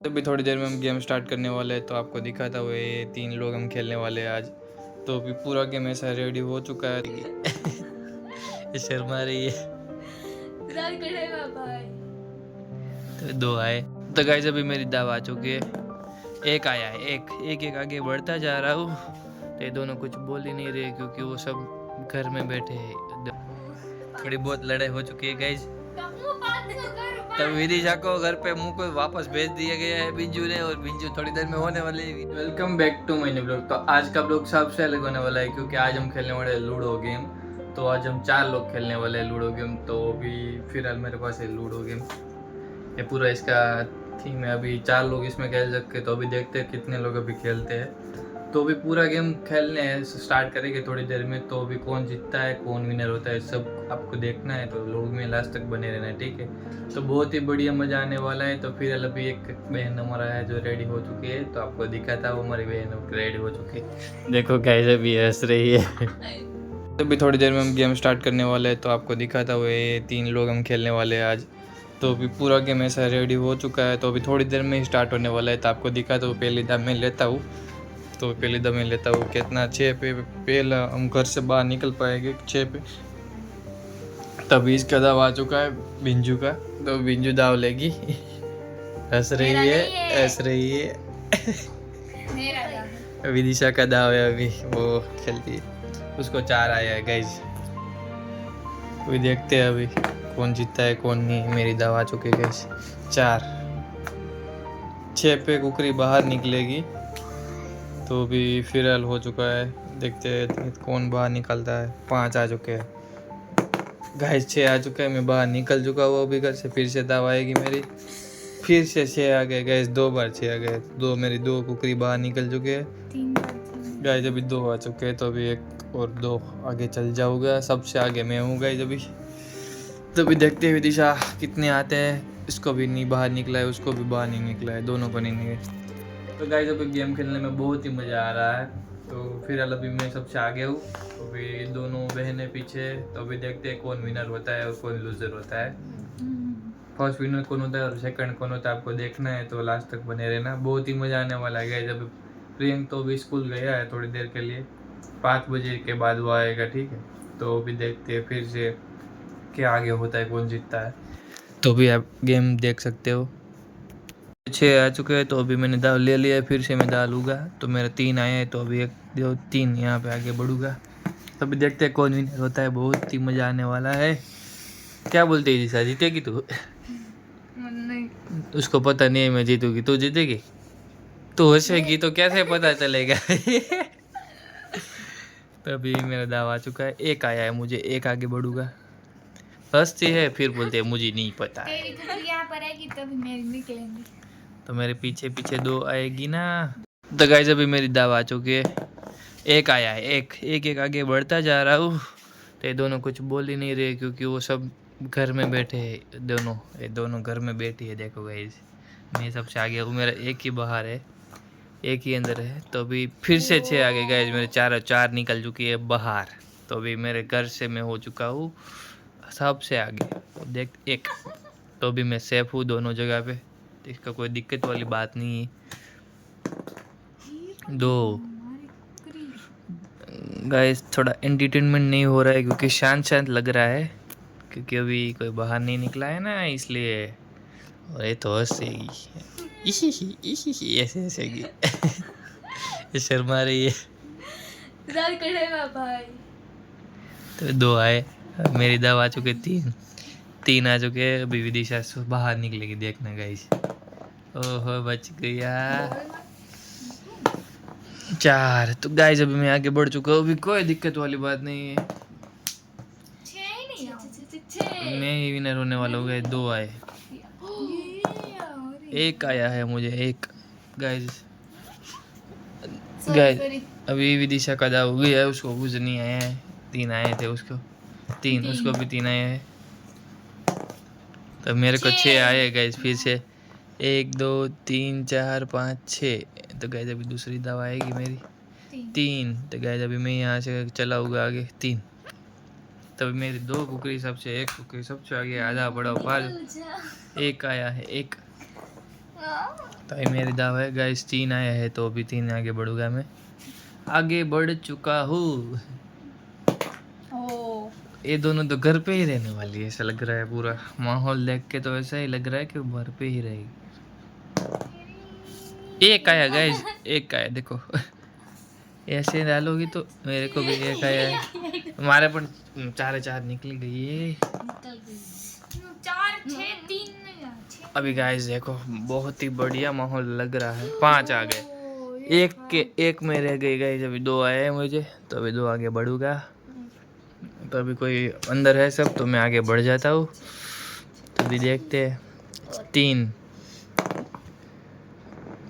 अभी थोड़ी देर में हम गेम स्टार्ट करने वाले हैं, तो आपको दिखाता हुआ ये 3 लोग हम खेलने वाले हैं आज। तो अभी पूरा गेम ऐसा रेडी हो चुका है। ये शर्मा रही है तो 2 आए। तो गाइस अभी मेरी दाव आ चुकी है, 1 आया है। एक आगे बढ़ता जा रहा हूँ। तो ये दोनों कुछ बोल ही नहीं रहे क्योंकि वो सब घर में बैठे हैं। थोड़ी बहुत लड़ाई हो चुकी है गाइस। तब विदिशा को घर पे मुंह को वापस भेज दिया गया है बिंजू ने, और बिंजू थोड़ी देर में होने वाले है। Welcome back to my new blog. तो आज का ब्लॉग सबसे अलग होने वाला है क्योंकि आज हम खेलने वाले हैं लूडो गेम। तो आज हम 4 लोग खेलने वाले हैं लूडो गेम। तो अभी फिलहाल मेरे पास है लूडो गेम, ये पूरा इसका थीम है। अभी 4 लोग इसमें खेल सकते हैं। तो अभी देखते हैं कितने लोग अभी खेलते हैं। तो अभी पूरा गेम खेलने स्टार्ट करेंगे थोड़ी देर में। तो अभी कौन जीतता है, कौन विनर होता है, सब आपको देखना है। तो लोग में लास्ट तक बने रहना है, ठीक है। तो बहुत ही बढ़िया मज़ा आने वाला है। तो फिर अभी एक बहन हमारा है जो रेडी हो चुकी है, तो आपको दिखा था वो हमारी बहन रेडी हो चुकी है। देखो कैसे भी हंस रही है। तो अभी थोड़ी देर में हम गेम स्टार्ट करने वाले हैं, तो आपको दिखाता हुआ ये 3 लोग हम खेलने वाले हैं आज। तो अभी पूरा गेम ऐसा रेडी हो चुका है। तो अभी थोड़ी देर में ही स्टार्ट होने वाला है। तो आपको दिखाता हूँ, पहली दाव मैं लेता हूँ। तो पहली दाव मैं लेता हूँ कितना, 6 पे पहला हम घर से बाहर निकल पाएंगे 6 पे। तभी इसका दाव आ चुका है बिंजू का। तो बिंजू दाव लेगी। हंस रही है। विदिशा का दाव है, अभी वो खेलती है, उसको 4 आया है गाइज। अभी देखते हैं अभी कौन जीतता है कौन नहीं। मेरी दाव आ चुकी है गाइज 4। 6 पे कुकरी बाहर निकलेगी। तो अभी फिलहाल हो चुका है, देखते हैं कौन बाहर निकलता है। 5 आ चुके हैं गाइस, 6 आ चुके हैं। मैं बाहर निकल चुका हूँ अभी घर से। फिर से दाव आएगी मेरी, फिर से 6 आ गए गाइस। 2 बार 6 आ गए। 2 मेरी 2 कुकरी बाहर निकल चुके हैं गाइस। अभी 2 आ चुके हैं। तो अभी 1 और 2 आगे चल जाऊंगा। सबसे आगे मैं हूँ गाइस अभी। तो अभी देखते हैं विदिशा कितने आते हैं। इसको भी नहीं बाहर निकला है, उसको भी बाहर नहीं निकला है, दोनों को नहीं निकला। तो गाइस अभी गेम खेलने में बहुत ही मज़ा आ रहा है। तो फिर अभी मैं सबसे आगे हूँ। तो अभी दोनों बहनें पीछे। तो अभी देखते हैं कौन विनर होता है और कौन लूजर होता है। फर्स्ट विनर कौन होता है और सेकंड कौन होता है, आपको देखना है। तो लास्ट तक बने रहना, बहुत ही मज़ा आने वाला है गाइस। अभी प्रियंक तो अभी स्कूल गया है थोड़ी देर के लिए, 5 बजे के बाद वो आएगा, ठीक है। तो अभी देखते हैं फिर से क्या आगे होता है, कौन जीतता है। तो भी आप गेम देख सकते हो। 6 आ चुके हैं। तो अभी मैंने दाव ले लिया है, फिर से मैं दाव लूँगा। तो मेरा 3 आए हैं। तो अभी 1 2 3 यहाँ पे आगे बढ़ूँगा। तो अभी देखते हैं कौन विनर होता है। बहुत ही मज़ा आने वाला है। क्या बोलते हैं जीसा, जीतेगी तू? नहीं, उसको पता नहीं है मैं जीतूंगी। तू जीतेगी? तू हंसेगी तो कैसे पता चलेगा? तो अभी मेरा दाव आ चुका है, 1 आया है मुझे। 1 आगे बढ़ूँगा। हंसती है फिर बोलते हैं मुझे नहीं पता है। तेरी कुकरी यहाँ पर आएगी तभी मेरी निकलेंगी। तो मेरे पीछे पीछे 2 आएगी ना। तो गाइस अभी मेरी दाव आ चुकी है, 1 आया है। एक आगे बढ़ता जा रहा हूँ। तो ये दोनों कुछ बोल ही नहीं रहे क्योंकि वो सब घर में बैठे हैं। ये दोनों घर में बैठी है। देखो गाइस, मैं सबसे आगे हूँ। मेरा 1 ही बाहर है, 1 ही अंदर है। तो अभी फिर से 6 आगे गाइस, मेरे 4 निकल चुकी है बाहर। तो अभी मेरे घर से मैं हो चुका हूँ सबसे आगे। तो देख 1। तो अभी मैं सेफ हूँ दोनों जगह पे, तो इसका कोई दिक्कत वाली बात नहीं है। 2 गाइस, थोड़ा एंटरटेनमेंट नहीं हो रहा है क्योंकि शांत लग रहा है, क्योंकि अभी कोई बाहर नहीं निकला है ना, इसलिए। और ये तो हंसेगी, ऐसे हंसेगी। ये शर्मा रही है। भाई तो 2 आए, मेरी दाव आ चुके 3 आ चुके हैं। अभी विदिशा बाहर निकलेगी, देखना गाइस। ओहो बच गया। 4। तो गाइस अभी मैं आगे बढ़ चुका हूँ, अभी कोई दिक्कत वाली बात नहीं है। मैं ही विनर होने वाला हूँ गाइस। 2 आए, 1 आया है मुझे, 1 गाइस। अभी विदिशा का दाव गया है, उसको कुछ नहीं आया है। 3 आए थे उसको, 3 उसको भी 3 आए हैं। तो मेरे को 6 आए गाइस फिर से। 1 2 3 4 5 6। तो गाइस अभी दूसरी दाव आएगी मेरी 3। तो गाइस अभी मैं यहाँ से चला होगा आगे 3। तभी मेरी 2 कुकरी सबसे, 1 कुकरी सबसे आगे, आधा बड़ा पार। 1 आया है, 1 तो ये मेरी दाव है गाइस, 3 आया है तो अभी 3 आगे बढ़ूंगा मैं। आगे बढ़ चुका हूँ। ये दोनों तो घर पे ही रहने वाली है ऐसा लग रहा है, पूरा माहौल देख के तो ऐसा ही लग रहा है कि वो घर पे ही रहेगी। एक आया गाइस, एक आया देखो। ऐसे डालोगी तो मेरे को भी एक आया है। हमारे पर 4 निकल गई है। 4 6 3 अभी गाइस देखो बहुत ही बढ़िया माहौल लग रहा है। 5 आ गए, एक में रह गई गाइस। अभी 2 आए हैं मुझे, तो अभी 2 आगे बढ़ूंगा। तो अभी कोई अंदर है सब, तो मैं आगे बढ़ जाता हूँ। तो अभी देखते हैं। 3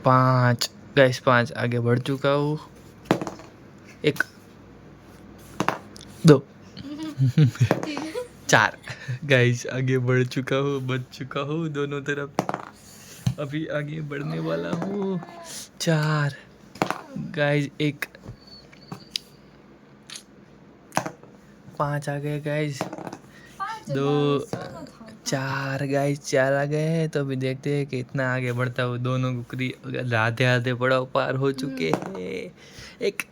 5 गाइस, 5 आगे बढ़ चुका हूँ। 1 2 4 गाइस आगे बढ़ चुका हूँ, बच चुका हूँ दोनों तरफ। अभी आगे बढ़ने वाला हूँ। 4 गाइस, 1 5 आ गए गाइस। 2 4 गाइस, 4 आ गए हैं। तो अभी देखते हैं कि इतना आगे बढ़ता हूँ। दोनों कुकरी आधे आधे पड़ाव पार हो चुके हैं। 1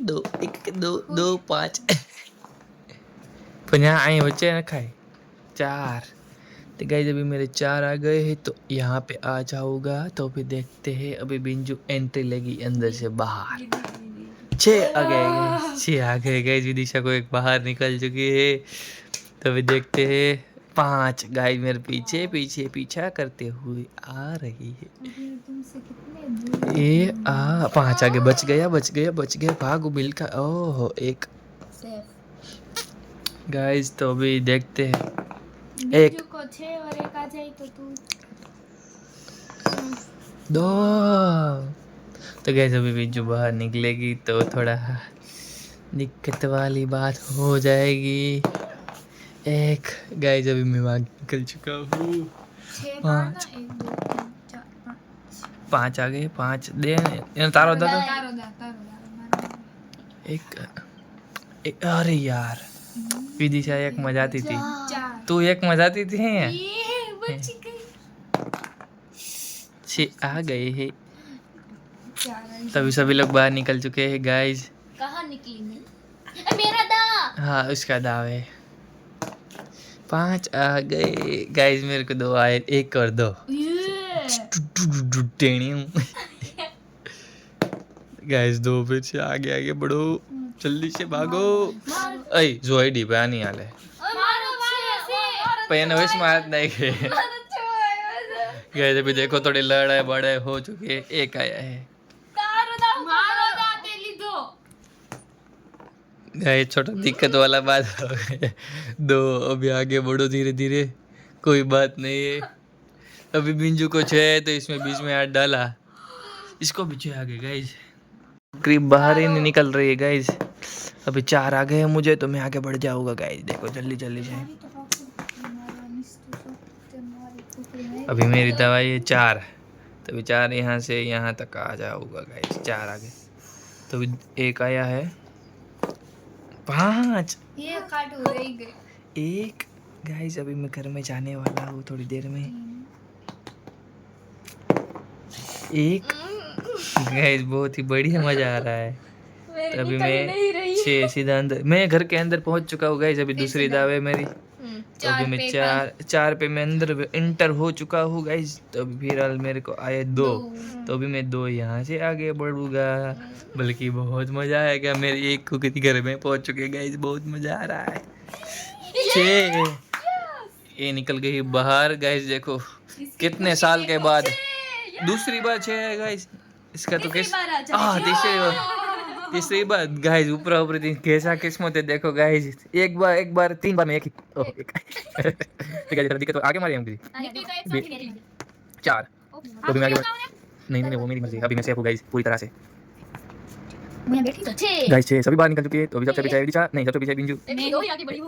2 2 5 यहाँ आए बच्चे न खाए। 4 तो गाइस अभी मेरे 4 आ गए हैं, तो यहाँ पे आ जाऊंगा। तो अभी देखते हैं। अभी बिंजू एंट्री लेगी अंदर से बाहर। 6 आ गए, 6 आ गए गाइस। विदिशा को एक बाहर निकल चुकी है। तो अभी देखते हैं। 5 गाइस मेरे पीछे पीछे पीछा करते हुए आ रही है। ये 5 आगे, बच गया बच गया बच गया। भागो बिल का। ओहो 1 गाइस। तो अभी देखते हैं। 1 को 6 और 1 आ जाए तो तू 2 तो गाइस अभी बिंजू बाहर निकलेगी तो थोड़ा दिक्कत वाली बात हो जाएगी। 1 गाइस अभी मैं वहाँ निकल चुका हूँ। 5 5 आ गए। 5 दे तारो दादा। 1 अरे यार विदिशा एक मजाती थी, तू एक मजाती थी। 6 आ गए हैं। तभी सभी लोग बाहर निकल चुके हैं गाइस। कहाँ निकली मैं? मेरा दा। हाँ उसका दाव है। 5 आ गए गाइस। मेरे को 2 आए, 1 और 2 गाइस। 2 फिर से आगे आगे बढ़ो, जल्दी से भागो। ऐ जोई डी पे नहीं आले पहले वैसे मारत नहीं गए गाइस। अभी देखो थोड़ी लड़ाई बड़े हो चुके हैं। 1 आया है गाइस। छोटा दिक्कत वाला बात हो गया। 2 अभी आगे बढ़ो धीरे धीरे, कोई बात नहीं है। अभी बिंजू को 6 है तो इसमें बीच में 8 डाला, इसको भी 6 आ गए गाइस। करीब बाहर ही नहीं निकल रही है गाइस। अभी 4 आ गए हैं मुझे, तो मैं आगे बढ़ जाऊंगा गाइस। देखो जल्दी जल्दी से। अभी मेरी दवाई है 4, तो अभी 4 यहाँ से यहाँ तक आ जाऊंगा गाइस। 4 आ गए। तो अभी 1 आया है। 5 ये काट हो रही गई। 1 गाइस अभी मैं घर में जाने वाला हूँ थोड़ी देर में। 1 गाइस बहुत ही बढ़िया मजा आ रहा है। तो अभी मैं 6 सीधा अंदर, मैं घर के अंदर पहुंच चुका हूँ गाइस। अभी दूसरी दाव है मेरी। तो अभी मैं 4 पे मैं अंदर इंटर हो चुका हूँ गाइस। तो अभी फिलहाल मेरे को आए 2, तो अभी मैं 2 यहाँ से आगे बढ़ूंगा। बल्कि बहुत मजा आएगा। मेरे 1 कुकरी घर में पहुंच चुके गाइस, बहुत मजा आ रहा है। 6 ये निकल गई बाहर गाइस। देखो कितने साल के बाद दूसरी बार 6 है गाइस। इसका तो किस तीसरी बार गाइस। ऊपर ऊपर कैसा किस्मत है देखो गाइस। एक बार 3 बार में एक ही ठीक है। दिक्कत तो आगे मारे हम 4 तो भी मैं आगे नहीं वो मेरी मर्जी। अभी मैं सेफ हूँ गाइस पूरी तरह से गाइस। 6 सभी बाहर निकल चुके हैं। तो अभी सबसे पीछे विदिशा, नहीं सबसे पीछे बिंजू।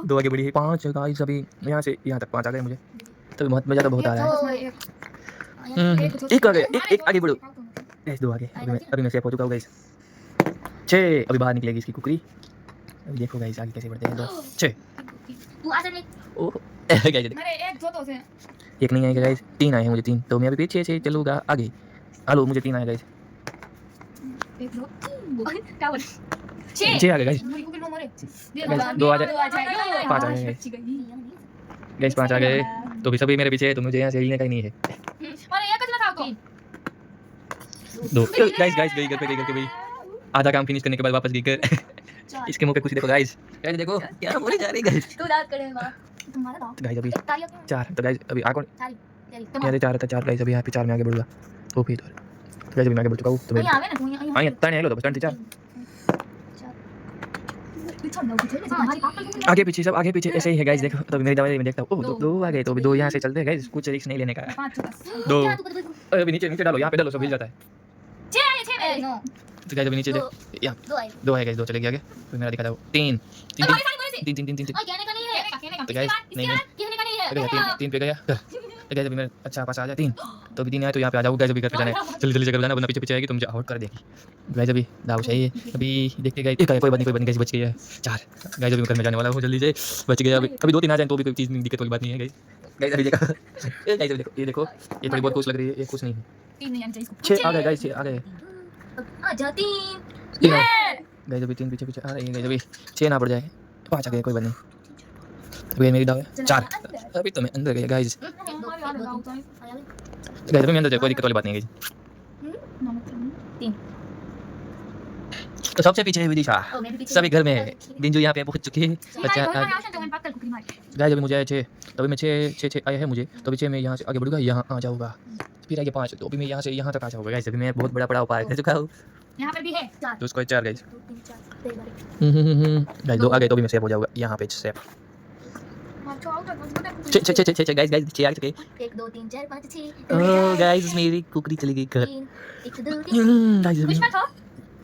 2 आगे बढ़ी है। 5 गाइस अभी यहाँ से यहाँ तक 5 आ गए मुझे। तो बहुत मजा तो बहुत आ रहा है। 1 आ गया। 1 आगे बढ़ो गाइस। 2 आगे। अभी मैं सेफ हो चुका हूँ गाइस। 6 अभी बाहर निकलेगी इसकी कुकरी। अभी देखो गाइस आगे कैसे बढ़ते हैं। 2 6 तू आ चल ओ गाइस अरे एक जो तो से एक नहीं आएगा गाइस, 3 आए हैं मुझे 3, तो मैं अभी पीछे से चलूंगा आगे। हेलो मुझे 3 आए गाइस, एक दो तीन क्या बोल 6 आ गए गाइस, मुझे कुकिंग मरे गाइस 2 आ जाए, 5 आ गए गाइस, गाइस 5 आ गए, तो भी सभी मेरे पीछे है, तो मुझे यहाँ से हिलने का ही नहीं है। अरे एक कितना खाओ तो 2 गाइस गाइस गई घर पे भाई, आधा काम फिनिश करने के बाद वापस गई घर। इसके मुंह पे खुशी देखो गाइस, गाइस देखो क्या बोली जा रही गाइस। तू दांत करेगा तुम्हारा दांत तो गाइस अभी तालियां 4, तो गाइस अभी आकौन सारी तेरी यार 4 था, 4 गाइस अभी यहाँ पे 4 में आगे बढ़ूंगा, तो फिर गाइस अभी मैं आगे बढ़ चुका हूँ, तो नहीं आवे ना तू यहां हाँ इतना नहीं लो, तो बस 4 पीछे ना पीछे हमारी पापा आगे पीछे सब आगे पीछे ऐसे ही है गाइस। देखो तो अभी मेरी दवाई में देखता हूँ, ओह 2 आ गए, तो अभी 2 यहाँ से चलते हैं गाइस, कुछ रिस्क नहीं लेने का है। 5 10 दो क्या तू कर दो अभी नीचे नीचे डालो, यहाँ पे डालो सब हिल जाता है। 6 नो तो गाइस अभी नीचे दो। यहाँ 2 आए 2 है गाइस, 2 चले गया आगे, तो मेरा दिखा दो 3 3 अरे सारी बोले 3 3 3 3 ओए कहने का नहीं है कहने का तो गाइस नहीं नहीं कहने का नहीं है तो गाइस 3 पे गया, तो गाइस अभी मेरा अच्छा पास आ जाए 3, तो अभी 3 आए, तो यहाँ पे आ जाओ गाइस, अभी घर पे जाना है, जल्दी जल्दी से जाना, वरना पीछे पीछे आएगी तो मुझे आउट कर देगी गाइस। अभी दाव चाहिए, अभी देखते गाइस, एक आया, कोई बात नहीं गाइस, बच गया 4 गाइस, अभी मैं घर में जाने वाला हूँ, जल्दी से बच गया। अभी 2 3 आ जाए तो भी कोई चीज़ नहीं, दिक्कत वाली बात नहीं है गाइस। गाइस अभी देखो ये गाइस, अभी देखो ये देखो, ये थोड़ी बहुत खुश लग रही है, ये खुश नहीं है। 3 नहीं आने चाहिए 6 आ गए गाइस, 6 आ गए आ जा 3 तीन आए। गाइस अभी 3 पीछे पीछे आ रही है गाइस, अभी 6 ना पड़ जाए, 5 आ गए, कोई बात नहीं। अभी मेरी दाव है 4, अभी तो मैं अंदर गया गाइस, गाइस अभी मैं अंदर जाए, कोई दिक्कत वाली बात नहीं है गाइस। तो सबसे पीछे है विदिशा, सभी घर में है, बिंजू यहाँ पे पहुंच चुके हैं। अच्छा गाइस अभी मुझे आए 6, तो अभी मैं 6 आए हैं मुझे, तो अभी 6 मैं यहाँ से आगे बढ़ूंगा, यहाँ आ जाऊंगा, फिर आगे 5, तो अभी मैं यहाँ से यहाँ तक आ जाऊंगा गाइस। अभी मैं बहुत बड़ा पड़ाव पार कर चुका हूँ, यहाँ पे भी है 4 तो उसको 4 गाइस 2 3 4 गाइस 2 आ गए, तो अभी मैं सेफ हो जाऊंगा यहाँ पे, सेफ 6 गाइस गाइस 6 आ चुके। 1 2 3 4 5 6 ओह गाइस मेरी कुकरी चली गई घर 1 2 3 गाइस, कुछ मत हो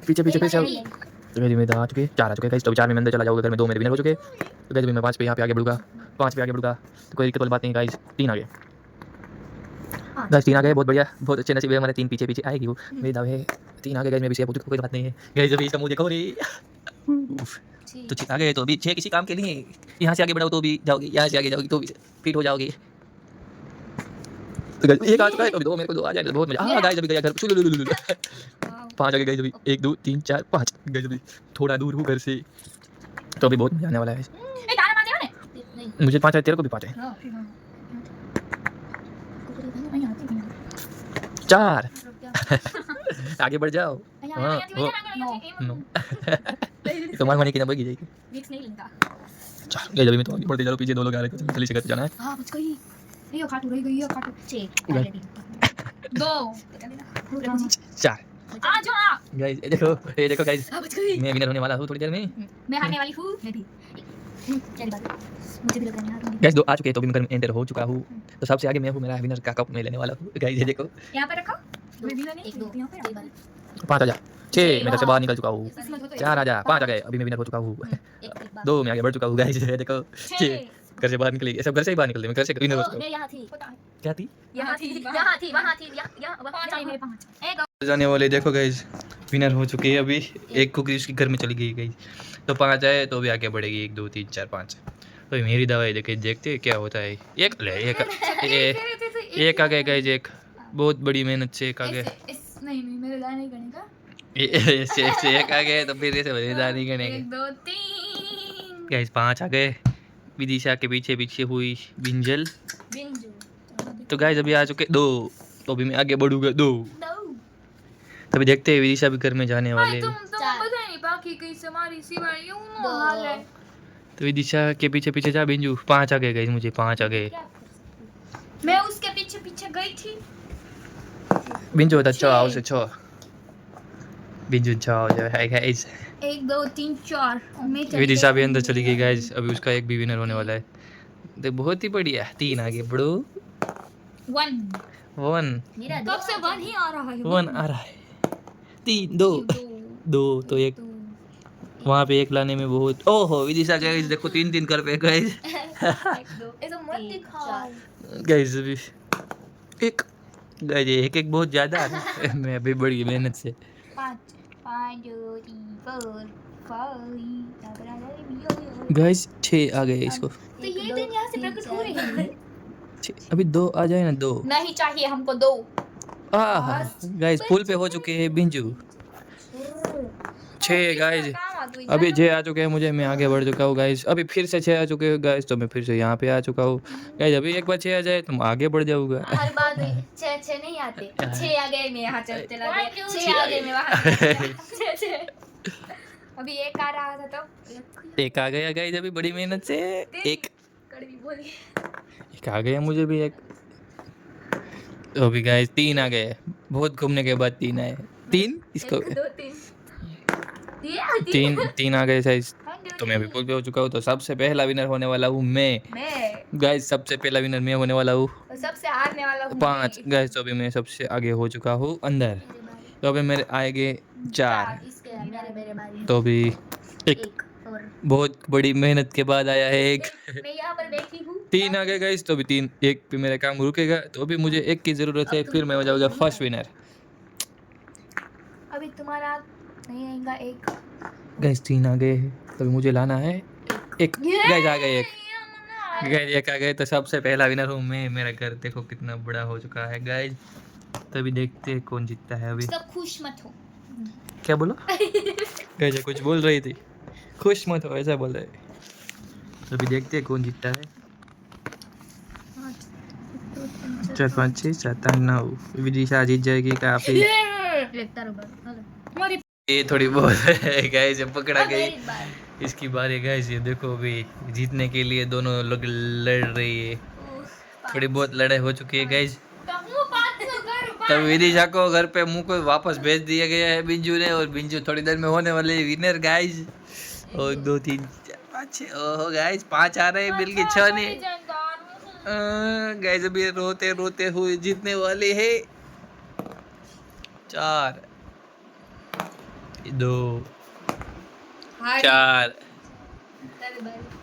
पीछे पीछे पीछे तो गाइस मेरे आ चुके 4 आ चुके गाइस, तो 4 में अंदर चला जाऊंगा घर में, 2 मेरे विनर हो चुके, तो गाइस मैं 5 पे यहाँ पे आगे बढ़ूंगा, 5 पे आगे बढ़ूंगा, तो कोई दिक्कत वाली बात नहीं गाइस। 3 आ गए गाइस, 3 आ गए, बहुत बढ़िया, बहुत अच्छे नसीब है हमारे, 3 पीछे पीछे आएगी वो, मेरी दाव है 3 आ गए गाइस, मैं भी सेफ हो चुका, कोई बात नहीं है गाइस। अभी इसका मुंह देखो रे, तो 6 आ गए, तो अभी 6 किसी काम के लिए, यहाँ से आगे बढ़ाओ तो भी जाओगी, यहाँ से आगे जाओगी तो भी फिट हो जाओगी। तो गाइस 1 आ चुका है, तो 2 मेरे को 2 आ जाए, बहुत मजा। हाँ गाइस अभी गया घर, 5 आ गए गाइस, अभी 1 2 3 4 5 गाइस, अभी थोड़ा दूर हूँ घर से, तो अभी बहुत मजा आने वाला है। ए गाना मार दे नहीं मुझे 5 है, तेरे को भी 5 है। हां 4 आगे बढ़ जाओ, हाँ नो तो मार मारने की नंबर की जाएगी। मिक्स नहीं लिंका 4 गाइस, अभी मैं तो आगे बढ़ते जा रहा हूँ, पीछे 2 लोग आ रहे हैं, जल्दी से घर जाना है। हां बच गई ये खाटू रह गई ये खाटू 6 2 4 आ जाओ गाइस, ये देखो गाइस, बच गई मैं विनर होने वाला हूँ थोड़ी देर में मैं हारने वाली हूं मैं भी चल बात मुझे भी लग रहा है गाइस। 2 आ चुके हैं, तो भी मैं घर में एंटर हो चुका हूँ, तो सबसे आगे मैं हूँ, मेरा विनर का कप मैं लेने वाला हूँ गाइस, ये देखो यहां पे रखो मैं भी नहीं 1 2 यहां पे 5 आ जा, 6 मैं घर से बाहर निकल चुका हूँ, 4 आ जा, 5 आ गए, अभी मैं विनर हो चुका हूँ, 2 मैं आगे बढ़ चुका हूँ गाइस, ये देखो 6 घर से बाहर निकले, सब घर से ही बाहर निकले, मैं घर से विनर हो चुका हूँ। मैं यहां थी क्या थी यहां थी वहां थी यहां वहां मेरे 5 एक जाने वाले, देखो गाइस विनर हो चुकी है, अभी एक कुकी उसके घर में चली गई गाइस, तो 5 आए, तो अभी आगे बढ़ेगी 1 2 3 4 5, तो मेरी दवाई देखे देखते हैं क्या होता है। एक ले एक आ गए गाइस, एक बहुत बड़ी मेहनत से एक आ गए, नहीं मेरे गाना नहीं करने का ऐसे एक आ गए, तो फिर ऐसे मजेदार नहीं करने 1 2 3 गाइस। 5 आ गए, विदिशा के पीछे पीछे हुई बिंजल, बिंजू तो गाइस अभी आ चुके 2, तो अभी मैं आगे बढ़ूंगा 2, तभी देखते हैं विदिशा भी घर में जाने वाले हैं, तुम पता नहीं बाकी कहीं से हमारी सिवा यूं ना हाल है तो विदिशा के पीछे पीछे जा बिंजू। 5 आ गए गाइस, मुझे 5 आ गए, मैं उसके पीछे पीछे गई थी बिंजू होता 6 आओ से 6, बिंजू 6 हो जाए है गाइस। 1 2 3 4 मैं विदिशा भी अंदर चली गई गाइस, अभी उसका एक भी विनर होने वाला है, तो बहुत ही बढ़िया। 3 आगे बढ़ो, 1 1 कब से 1 ही आ रहा है 1 आ रहा है, 3 2 तो एक वहाँ पे एक लाने में बहुत, ओहो विदिशा गाइस देखो 3 3 कर पे गाइस, 1 2 ऐसा मत दिखाओ गाइस अभी एक गाइस, एक बहुत ज्यादा मैं अभी बड़ी मेहनत से 5 1 2 3 4 5 गाइस 6 आ गए इसको। तो ये दिन यहाँ से प्रकट हो रहे हैं। अभी 2 आ जाए ना, 2 नहीं चाहिए हमको 2। गाइस फुल पे हो चुके हैं बिंजू। 6 गाइस, अभी 6 आ चुके हैं मुझे, मैं आगे बढ़ चुका हूँ गाइस। अभी फिर से 6 आ चुके हैं गाइस, तो मैं फिर से यहाँ पे आ चुका हूँ गाइस। अभी एक बार 6 आ जाए तुम आगे बढ़ जाऊंगा। हर बार 6 नहीं आते। 6 आ गए मैं यहाँ चला गया, 6 आ गए मैं वहाँ 6 अभी एक आ रहा था तो एक आ गया गाइस अभी बड़ी मेहनत से। एक कड़वी बोली। एक आ गया मुझे भी एक। तो अभी गाइस 3 आ गए, बहुत घूमने के बाद 3 आए। 3 इसको 1 2 3 तीन आ गए साइज। तो मैं अभी फुल पे हो चुका हूँ, तो सबसे पहला विनर होने वाला हूँ मैं गाइस। सबसे पहला विनर मैं होने वाला हूँ। सबसे हारने वाला हूँ 5 गाइस, तो अभी मैं सबसे आगे हो चुका हूँ अंदर। तो अभी मेरे आएंगे 4। तो अभी एक बहुत बड़ी मेहनत के बाद आया है एक। मैं यहाँ पर बैठी हूँ। 3 आ गए गाइस, तो अभी 3 एक पे मेरा काम रुकेगा। तो अभी मुझे एक की ज़रूरत है, फिर मैं हो जाऊँगा फर्स्ट विनर। अभी तुम्हारा नहीं आएगा एक। गाइस 3 आ गए हैं, तो अभी मुझे लाना है एक। गाइस आ गए एक। गाइस एक आ गए, तो सबसे पहला विनर हूँ मैं। मेरा घर देखो कितना बड़ा हो चुका है गाइस। तो अभी देखते हैं कौन जीतता है। अभी सब खुश मत हो। क्या बोला गाइस? कुछ बोल रही थी, खुश मत हो ऐसा बोल रहे। तो अभी देखते हैं कौन जीतता है। 4 5 6 7 8 9 विदिशा जीत जाएगी काफी। ये थोड़ी बहुत है गाइस, ये पकड़ा गई। इसकी बारी गाइस, ये देखो अभी जीतने के लिए दोनों लोग लड़ रही है। थोड़ी बहुत लड़ाई हो चुकी है गाइस। तब विदिशा को घर पे मुंह को वापस भेज दिया गया है बिंजू ने, और बिंजू थोड़ी देर में होने वाले विनर गाइस। और 2 3 4 5 6 ओहो गाइस 5 आ रहे हैं, बिल की 6 ने गाइस। अभी रोते रोते हुए जीतने वाले हैं। 4 2 4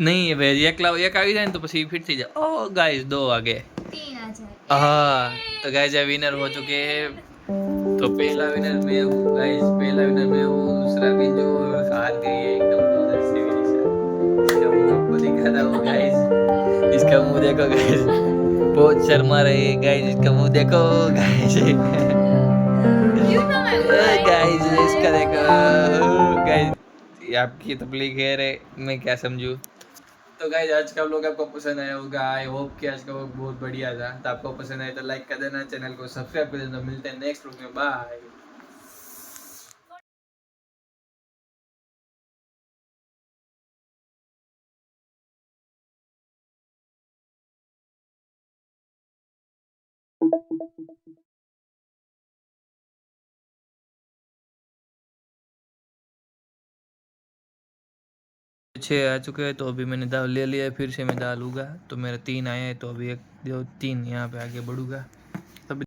नहीं भाई, एक आ जाए तो પછી फिर से जाओ। ओ गाइस 2 आ गए। 3 आ जाए। हाँ, तो गाइस ये विनर हो चुके हैं। तो पहला विनर मैं हूँ गाइस, पहला विनर मैं हूँ। दूसरा बिंजू हार गई है एकदम दूर से विदिशा। इसका मुंह आपको दिखाता हूँ गाइस, इसका मुंह देखो गाइस, बहुत शर्मा रही है गाइस। इसका मुंह देखो गाइस। गाइस इसका देखो गाइस, ये आपकी तकलीफ है रे, मैं क्या समझूं। तो गाइस आज का व्लॉग आपको पसंद आया होगा। आई होप कि आज का व्लॉग बहुत बढ़िया था। तो आपको पसंद आया तो लाइक कर देना, चैनल को सब्सक्राइब कर देना। मिलते हैं नेक्स्ट व्लॉग में, बाय। छः आ चुके हैं, तो अभी मैंने दाल ले लिया है, फिर से मैं दाल लूँगा। तो मेरा 3 आए हैं, तो अभी 1 2 3 यहाँ पे आगे बढ़ूँगा।